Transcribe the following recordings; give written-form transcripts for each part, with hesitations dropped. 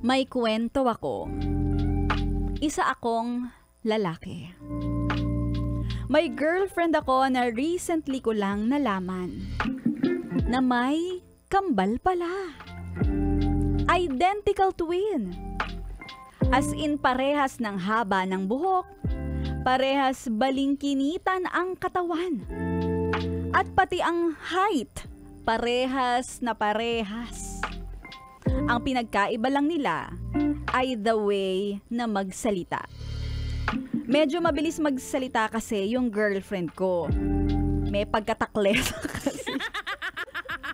May kwento ako. Isa akong lalaki. May girlfriend ako na recently ko lang nalaman na may kambal pala. Identical twin. As in parehas ng haba ng buhok, parehas balingkinitan ang katawan. At pati ang height, parehas na parehas. Ang pinagkaiba lang nila ay the way na magsalita. Medyo mabilis magsalita kasi yung girlfriend ko. May pagkataklesa kasi.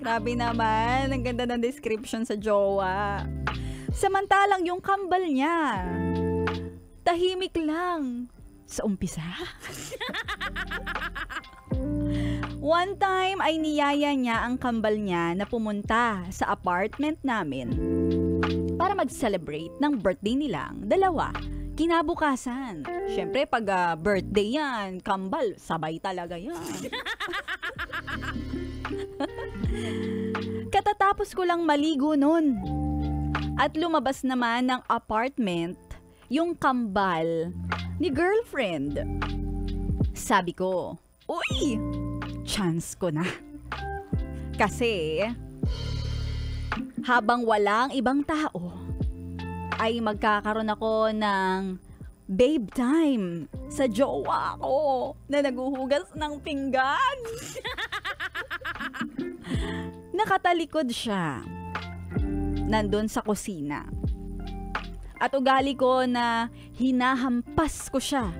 Grabe naman, ang ganda ng description sa jowa. Samantalang yung kambal niya, tahimik lang sa umpisa. One time ay niyaya niya ang kambal niya na pumunta sa apartment namin para mag-celebrate ng birthday nilang dalawa. Kinabukasan. Siyempre, pag birthday yan, kambal, sabay talaga yan. Katatapos ko lang maligo nun. At lumabas naman ng apartment yung kambal ni girlfriend. Sabi ko, uy, chance ko na. Kasi, habang walang ibang tao, ay magkakaroon ako ng babe time sa jowa ko na naguhugas ng pinggan. Nakatalikod siya. Nandun sa kusina. At ugali ko na hinahampas ko siya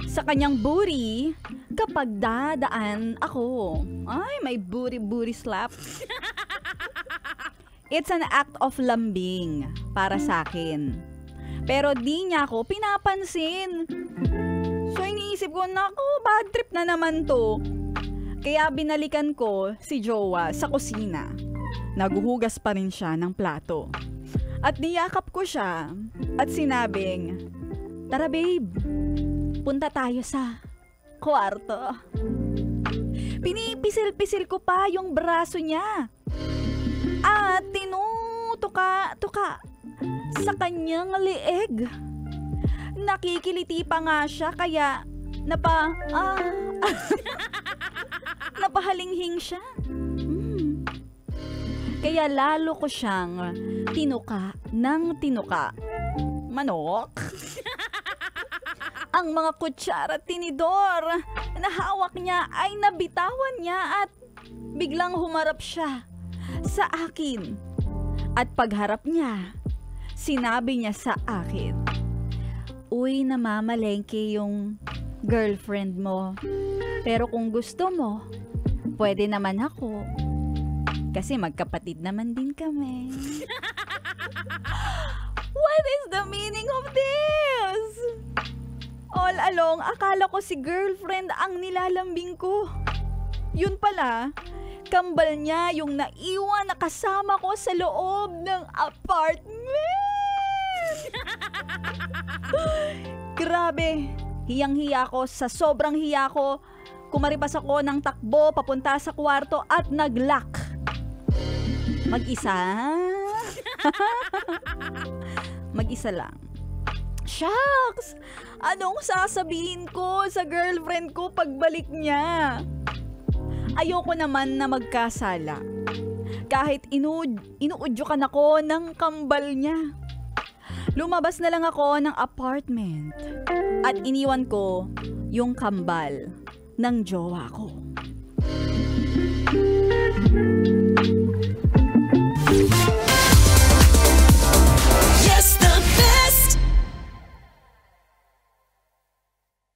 sa kanyang booty kapag dadaan ako. Ay, may booty slap. It's an act of lambing para sa akin. Pero di niya ako pinapansin. So iniisip ko, naku, bad trip na naman to. Kaya binalikan ko si jowa sa kusina. Naguhugas pa rin siya ng plato. At niyakap ko siya at sinabing, tara babe, punta tayo sa kwarto. Pinipisil-pisil ko pa yung braso niya. At tinutuka sa kanyang lieg. Nakikiliti pa nga siya kaya napahalinghing siya. Kaya lalo ko siyang tinuka ng tinuka. Manok. Ang mga kutsara at tinidor na hawak niya ay nabitawan niya at biglang humarap siya sa akin. At pagharap niya, sinabi niya sa akin, uy, namamalengke yung girlfriend mo. Pero kung gusto mo, pwede naman ako. Kasi magkapatid naman din kami. What is the meaning of this? All along, akala ko si girlfriend ang nilalambing ko. Yun pala, kambal niya yung naiwan na kasama ko sa loob ng apartment. Grabe, hiyang-hiya ko. Sa sobrang hiya ko, kumaripas ako ng takbo papunta sa kwarto at nag-lock. Mag-isa? Mag-isa lang. Shucks! Anong sasabihin ko sa girlfriend ko pagbalik niya? Ayoko naman na magkasala. Kahit inuudyukan ako ng kambal niya. Lumabas na lang ako ng apartment at iniwan ko yung kambal ng jowa ko.